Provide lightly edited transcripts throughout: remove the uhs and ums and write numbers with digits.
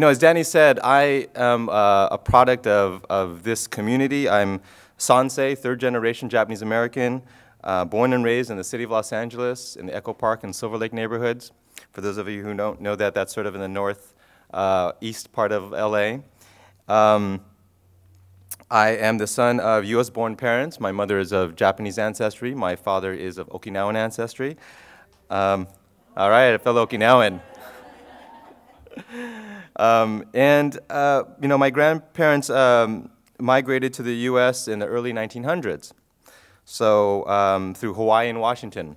as Danny said, I am a product of this community. I'm Sansei, third generation Japanese American, born and raised in the city of Los Angeles, in the Echo Park and Silver Lake neighborhoods. For those of you who don't know that, that's sort of in the northeast part of LA. I am the son of US-born parents. My mother is of Japanese ancestry. My father is of Okinawan ancestry. All right, a fellow Okinawan. My grandparents migrated to the US in the early 1900s, so through Hawaii and Washington.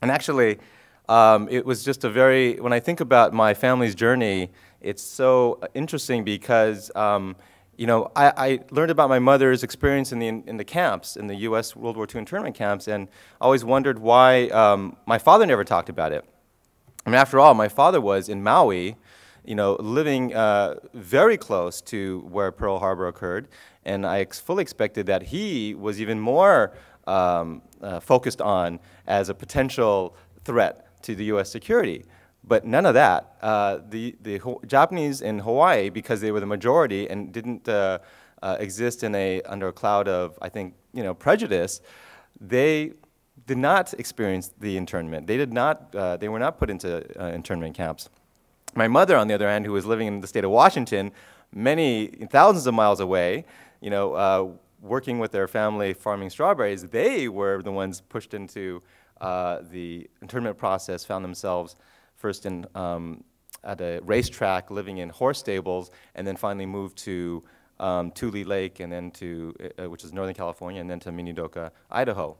And actually, it was just when I think about my family's journey, it's so interesting because I learned about my mother's experience in the camps, in the U.S. World War II internment camps, and always wondered why my father never talked about it. I mean, after all, my father was in Maui, living very close to where Pearl Harbor occurred, and I fully expected that he was even more focused on as a potential threat to the U.S. security. But none of that. The Japanese in Hawaii, because they were the majority and didn't exist under a cloud of, I think, prejudice, they did not experience the internment. They were not put into internment camps. My mother, on the other hand, who was living in the state of Washington, thousands of miles away, working with their family farming strawberries, they were the ones pushed into the internment process, found themselves first at a racetrack, living in horse stables, and then finally moved to Tule Lake, and then which is Northern California, and then to Minidoka, Idaho.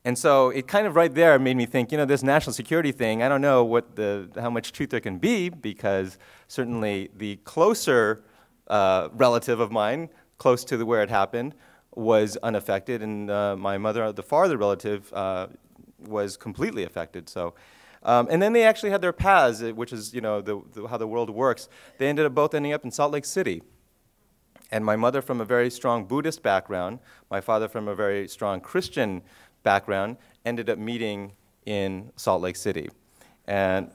And so it kind of right there made me think, this national security thing, I don't know how much truth there can be, because certainly the closer relative of mine, close to where it happened, was unaffected, and my mother, the farther relative, was completely affected. So. And then they actually had their paths, which is how the world works. They ended up both ending up in Salt Lake City. And my mother from a very strong Buddhist background, my father from a very strong Christian background, ended up meeting in Salt Lake City. And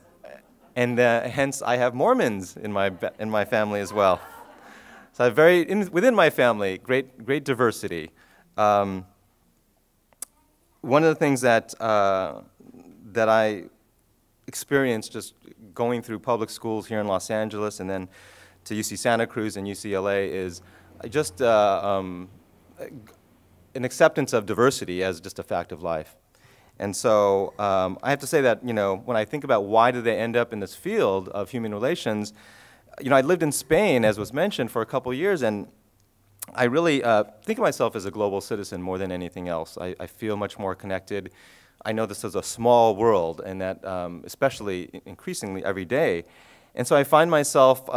hence I have Mormons in my family as well. So I have within my family, great diversity. One of the things that I experienced just going through public schools here in Los Angeles and then to UC Santa Cruz and UCLA is just an acceptance of diversity as just a fact of life. And so I have to say that, when I think about why did they end up in this field of human relations, I lived in Spain, as was mentioned, for a couple years, and I really think of myself as a global citizen more than anything else. I feel much more connected. I know this is a small world, and that especially increasingly every day. And so I find myself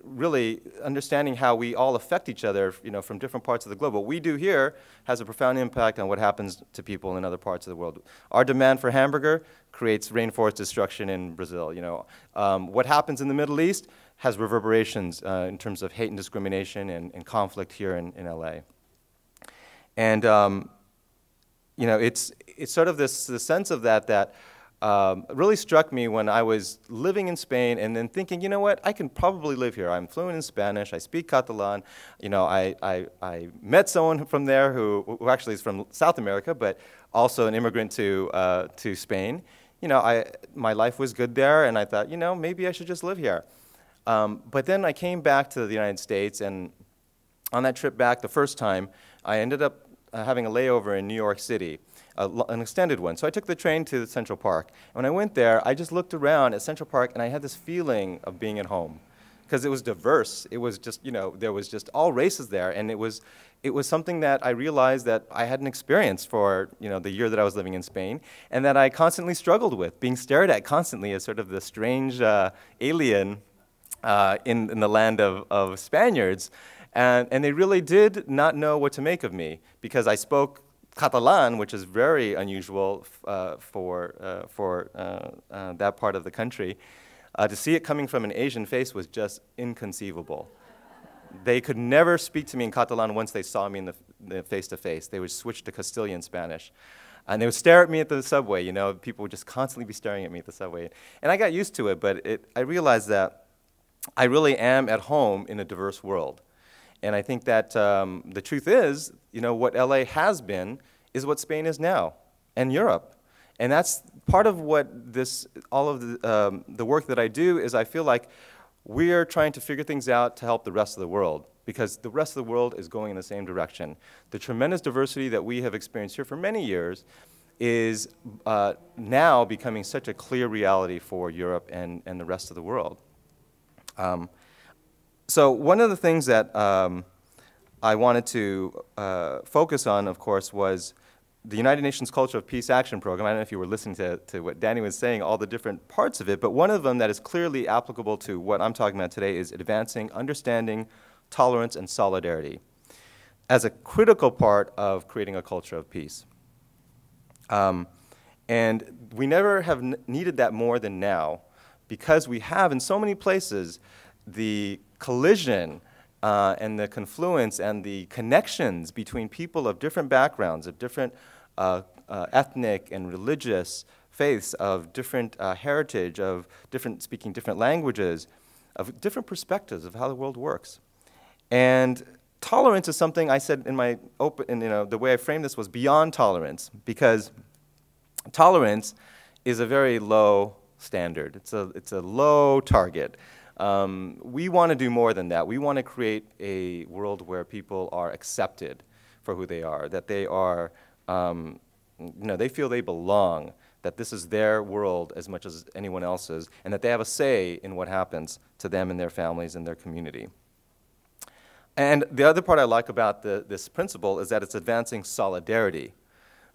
really understanding how we all affect each other, from different parts of the globe. What we do here has a profound impact on what happens to people in other parts of the world. Our demand for hamburger creates rainforest destruction in Brazil. What happens in the Middle East has reverberations in terms of hate and discrimination and conflict here in LA. And it's sort of the sense of that really struck me when I was living in Spain and then thinking, you know what, I can probably live here. I'm fluent in Spanish. I speak Catalan. I met someone from there who actually is from South America, but also an immigrant to Spain. My life was good there, and I thought, maybe I should just live here. But then I came back to the United States, and on that trip back the first time, I ended up having a layover in New York City, an extended one. So I took the train to Central Park. And when I went there, I just looked around at Central Park, and I had this feeling of being at home, because it was diverse. It was just, there was just all races there, and it was something that I realized that I hadn't experienced for, the year that I was living in Spain, and that I constantly struggled with, being stared at constantly as sort of the strange alien in the land of Spaniards. And they really did not know what to make of me, because I spoke Catalan, which is very unusual for that part of the country. To see it coming from an Asian face was just inconceivable. They could never speak to me in Catalan once they saw me in the face-to-face. They would switch to Castilian Spanish. And they would stare at me at the subway, you know, people would just constantly be staring at me at the subway. And I got used to it, but I realized that I really am at home in a diverse world. And I think that the truth is, you know, what LA has been is what Spain is now, and Europe. And that's part of what all of the work that I do is I feel like we're trying to figure things out to help the rest of the world, because the rest of the world is going in the same direction. The tremendous diversity that we have experienced here for many years is now becoming such a clear reality for Europe and the rest of the world. So one of the things that I wanted to focus on, of course, was the United Nations Culture of Peace Action Program. I don't know if you were listening to what Danny was saying, all the different parts of it, but one of them that is clearly applicable to what I'm talking about today is advancing understanding, tolerance, and solidarity as a critical part of creating a culture of peace. And we never have needed that more than now, because we have in so many places the collision and the confluence and the connections between people of different backgrounds, of different ethnic and religious faiths, of different heritage, of speaking different languages, of different perspectives of how the world works. And tolerance is something I said in my the way I framed this was beyond tolerance, because tolerance is a very low standard. It's a low target. We want to do more than that. We want to create a world where people are accepted for who they are, that they are, they feel they belong, that this is their world as much as anyone else's, and that they have a say in what happens to them and their families and their community. And the other part I like about this principle is that it's advancing solidarity.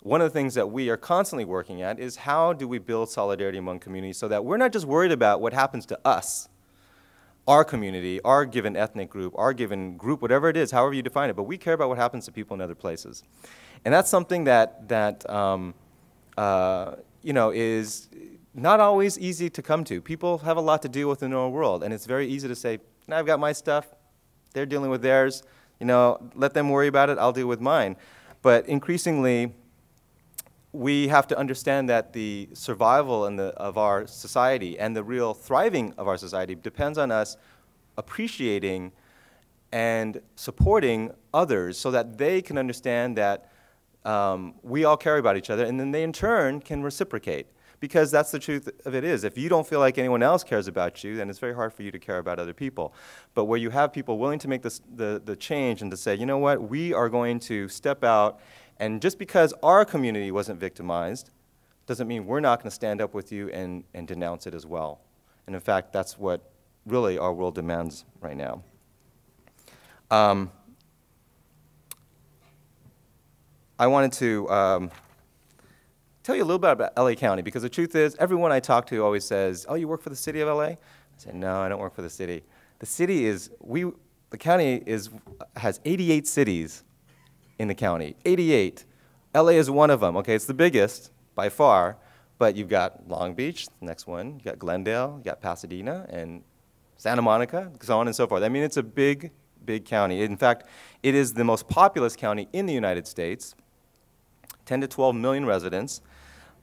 One of the things that we are constantly working at is how do we build solidarity among communities so that we're not just worried about what happens to us, our community, our given ethnic group, our given group, whatever it is, however you define it, but we care about what happens to people in other places. And that's something that is not always easy to come to. People have a lot to deal with in their world, and it's very easy to say, I've got my stuff, they're dealing with theirs, let them worry about it, I'll deal with mine. But increasingly, we have to understand that the survival of our society and the real thriving of our society depends on us appreciating and supporting others so that they can understand that we all care about each other, and then they in turn can reciprocate. Because that's the truth of it is, if you don't feel like anyone else cares about you, then it's very hard for you to care about other people. But where you have people willing to make the change and to say, you know what, we are going to step out, and just because our community wasn't victimized doesn't mean we're not going to stand up with you and denounce it as well. And in fact, that's what really our world demands right now. I wanted to tell you a little bit about LA County, because the truth is, everyone I talk to always says, oh, you work for the city of LA? I say, no, I don't work for the city. The city is, the county has 88 cities in the county, 88. LA is one of them, okay? It's the biggest by far, but you've got Long Beach, the next one, you got Glendale, you got Pasadena, and Santa Monica, so on and so forth. I mean, it's a big, big county. In fact, it is the most populous county in the United States, 10 to 12 million residents.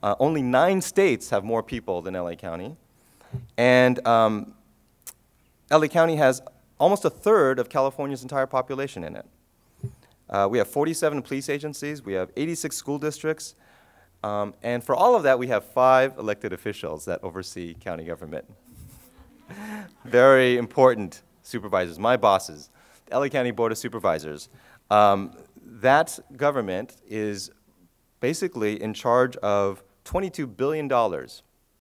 Only 9 states have more people than LA County. And LA County has almost a third of California's entire population in it. We have 47 police agencies, we have 86 school districts, and for all of that, we have 5 elected officials that oversee county government. Very important supervisors, my bosses, the LA County Board of Supervisors. That government is basically in charge of $22 billion